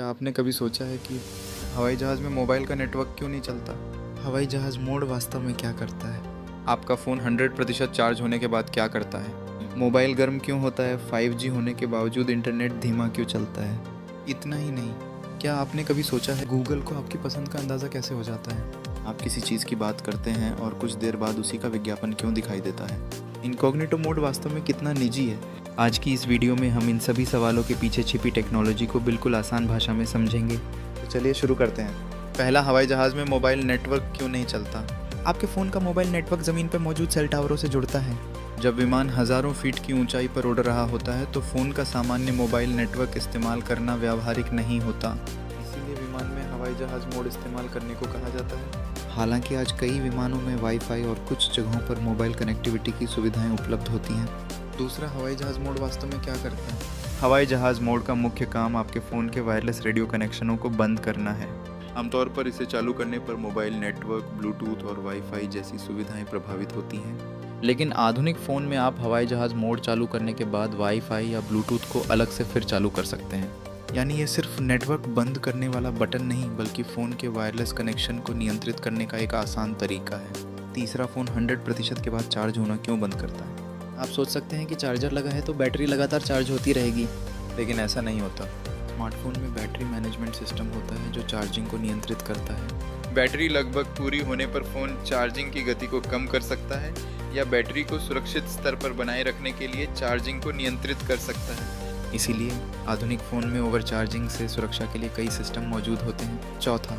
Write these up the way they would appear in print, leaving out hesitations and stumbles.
क्या आपने कभी सोचा है कि हवाई जहाज़ में मोबाइल का नेटवर्क क्यों नहीं चलता? हवाई जहाज़ मोड वास्तव में क्या करता है? आपका फ़ोन 100% चार्ज होने के बाद क्या करता है? मोबाइल गर्म क्यों होता है? 5G होने के बावजूद इंटरनेट धीमा क्यों चलता है? इतना ही नहीं, क्या आपने कभी सोचा है गूगल को आपकी पसंद का अंदाज़ा कैसे हो जाता है? आप किसी चीज़ की बात करते हैं और कुछ देर बाद उसी का विज्ञापन क्यों दिखाई देता है? इनकॉग्निटो मोड वास्तव में कितना निजी है? आज की इस वीडियो में हम इन सभी सवालों के पीछे छिपी टेक्नोलॉजी को बिल्कुल आसान भाषा में समझेंगे। तो चलिए शुरू करते हैं। पहला, हवाई जहाज़ में मोबाइल नेटवर्क क्यों नहीं चलता? आपके फ़ोन का मोबाइल नेटवर्क ज़मीन पर मौजूद सेल टावरों से जुड़ता है। जब विमान हज़ारों फीट की ऊंचाई पर उड़ रहा होता है तो फ़ोन का सामान्य मोबाइल नेटवर्क इस्तेमाल करना व्यावहारिक नहीं होता। इसीलिए विमान में हवाई जहाज़ मोड इस्तेमाल करने को कहा जाता है। हालांकि आज कई विमानों में वाईफाई और कुछ जगहों पर मोबाइल कनेक्टिविटी की सुविधाएं उपलब्ध होती हैं। दूसरा, हवाई जहाज़ मोड वास्तव में क्या करता है? हवाई जहाज़ मोड का मुख्य काम आपके फ़ोन के वायरलेस रेडियो कनेक्शनों को बंद करना है। आमतौर पर इसे चालू करने पर मोबाइल नेटवर्क, ब्लूटूथ और वाईफाई जैसी सुविधाएं प्रभावित होती हैं। लेकिन आधुनिक फ़ोन में आप हवाई जहाज़ मोड चालू करने के बाद वाईफाई या ब्लूटूथ को अलग से फिर चालू कर सकते हैं। यानी ये सिर्फ नेटवर्क बंद करने वाला बटन नहीं, बल्कि फ़ोन के वायरलेस कनेक्शन को नियंत्रित करने का एक आसान तरीका है। तीसरा, फ़ोन 100% के बाद चार्ज होना क्यों बंद करता है? आप सोच सकते हैं कि चार्जर लगा है तो बैटरी लगातार चार्ज होती रहेगी, लेकिन ऐसा नहीं होता। स्मार्टफोन में बैटरी मैनेजमेंट सिस्टम होता है जो चार्जिंग को नियंत्रित करता है। बैटरी लगभग पूरी होने पर फ़ोन चार्जिंग की गति को कम कर सकता है या बैटरी को सुरक्षित स्तर पर बनाए रखने के लिए चार्जिंग को नियंत्रित कर सकता है। इसीलिए आधुनिक फ़ोन में ओवरचार्जिंग से सुरक्षा के लिए कई सिस्टम मौजूद होते हैं। चौथा,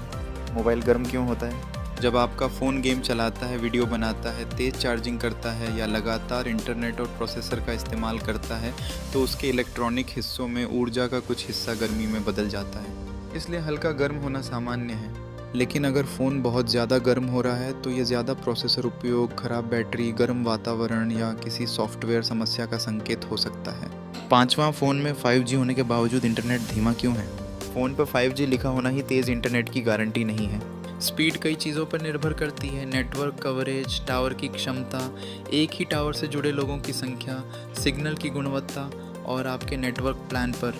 मोबाइल गर्म क्यों होता है? जब आपका फ़ोन गेम चलाता है, वीडियो बनाता है, तेज़ चार्जिंग करता है या लगातार इंटरनेट और प्रोसेसर का इस्तेमाल करता है तो उसके इलेक्ट्रॉनिक हिस्सों में ऊर्जा का कुछ हिस्सा गर्मी में बदल जाता है। इसलिए हल्का गर्म होना सामान्य है। लेकिन अगर फ़ोन बहुत ज़्यादा गर्म हो रहा है तो ये ज़्यादा प्रोसेसर उपयोग, ख़राब बैटरी, गर्म वातावरण या किसी सॉफ्टवेयर समस्या का संकेत हो सकता है। पांचवा, फ़ोन में 5G होने के बावजूद इंटरनेट धीमा क्यों है? फ़ोन पर 5G लिखा होना ही तेज़ इंटरनेट की गारंटी नहीं है। स्पीड कई चीज़ों पर निर्भर करती है। नेटवर्क कवरेज, टावर की क्षमता, एक ही टावर से जुड़े लोगों की संख्या, सिग्नल की गुणवत्ता और आपके नेटवर्क प्लान पर।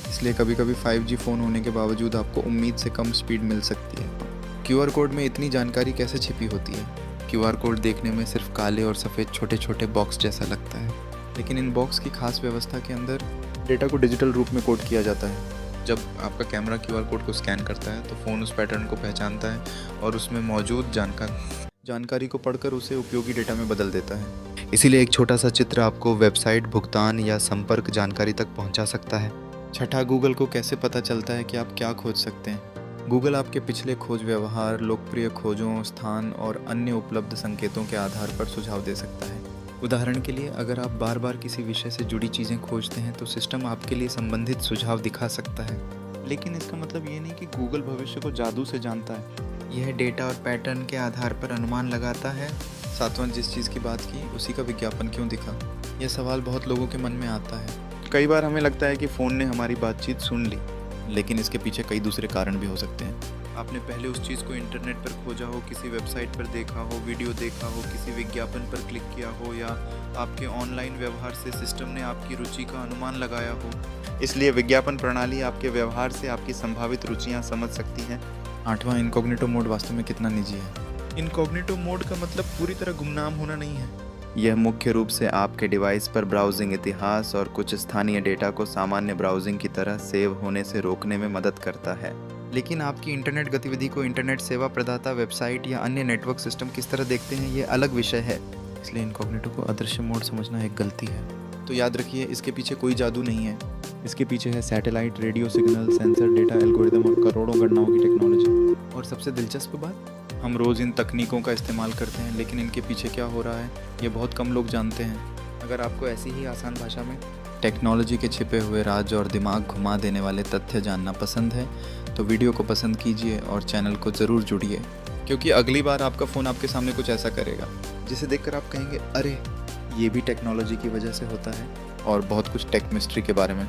इसलिए कभी कभी 5G फ़ोन होने के बावजूद आपको उम्मीद से कम स्पीड मिल सकती है। QR कोड में इतनी जानकारी कैसे छिपी होती है? QR कोड देखने में सिर्फ काले और सफ़ेद छोटे छोटे बॉक्स जैसा लगता है, लेकिन इन बॉक्स की खास व्यवस्था के अंदर डेटा को डिजिटल रूप में कोड किया जाता है। जब आपका कैमरा QR कोड को स्कैन करता है तो फ़ोन उस पैटर्न को पहचानता है और उसमें मौजूद जानकारी को पढ़कर उसे उपयोगी डेटा में बदल देता है। इसीलिए एक छोटा सा चित्र आपको वेबसाइट, भुगतान या संपर्क जानकारी तक पहुंचा सकता है। छठा, गूगल को कैसे पता चलता है कि आप क्या खोज सकते हैं? गूगल आपके पिछले खोज व्यवहार, लोकप्रिय खोजों, स्थान और अन्य उपलब्ध संकेतों के आधार पर सुझाव दे सकता है। उदाहरण के लिए, अगर आप बार बार किसी विषय से जुड़ी चीज़ें खोजते हैं तो सिस्टम आपके लिए संबंधित सुझाव दिखा सकता है। लेकिन इसका मतलब ये नहीं कि गूगल भविष्य को जादू से जानता है। यह डेटा और पैटर्न के आधार पर अनुमान लगाता है। सातवां, जिस चीज़ की बात की उसी का विज्ञापन क्यों दिखा? यह सवाल बहुत लोगों के मन में आता है। कई बार हमें लगता है कि फ़ोन ने हमारी बातचीत सुन ली, लेकिन इसके पीछे कई दूसरे कारण भी हो सकते हैं। आपने पहले उस चीज़ को इंटरनेट पर खोजा हो, किसी वेबसाइट पर देखा हो, वीडियो देखा हो, किसी विज्ञापन पर क्लिक किया हो या आपके ऑनलाइन व्यवहार से सिस्टम ने आपकी रुचि का अनुमान लगाया हो। इसलिए विज्ञापन प्रणाली आपके व्यवहार से आपकी संभावित रुचियां समझ सकती है। आठवां, इनकॉग्निटो मोड वास्तव में कितना निजी है? इनकॉग्निटो मोड का मतलब पूरी तरह गुमनाम होना नहीं है। यह मुख्य रूप से आपके डिवाइस पर ब्राउजिंग इतिहास और कुछ स्थानीय डेटा को सामान्य ब्राउजिंग की तरह सेव होने से रोकने में मदद करता है। लेकिन आपकी इंटरनेट गतिविधि को इंटरनेट सेवा प्रदाता, वेबसाइट या अन्य नेटवर्क सिस्टम किस तरह देखते हैं, ये अलग विषय है। इसलिए इनकॉग्निटो को अदृश्य मोड समझना एक गलती है। तो याद रखिए, इसके पीछे कोई जादू नहीं है। इसके पीछे है satellite, radio signal, sensor data, algorithm और करोड़ों गणनाओं की टेक्नोलॉजी। और सबसे दिलचस्प बात, हम रोज़ इन तकनीकों का इस्तेमाल करते हैं, लेकिन इनके पीछे क्या हो रहा है ये बहुत कम लोग जानते हैं। अगर आपको ऐसी ही आसान भाषा में टेक्नोलॉजी के छिपे हुए राज और दिमाग घुमा देने वाले तथ्य जानना पसंद है तो वीडियो को पसंद कीजिए और चैनल को ज़रूर जुड़िए, क्योंकि अगली बार आपका फ़ोन आपके सामने कुछ ऐसा करेगा जिसे देखकर आप कहेंगे, अरे ये भी टेक्नोलॉजी की वजह से होता है। और बहुत कुछ टेक मिस्ट्री के बारे में।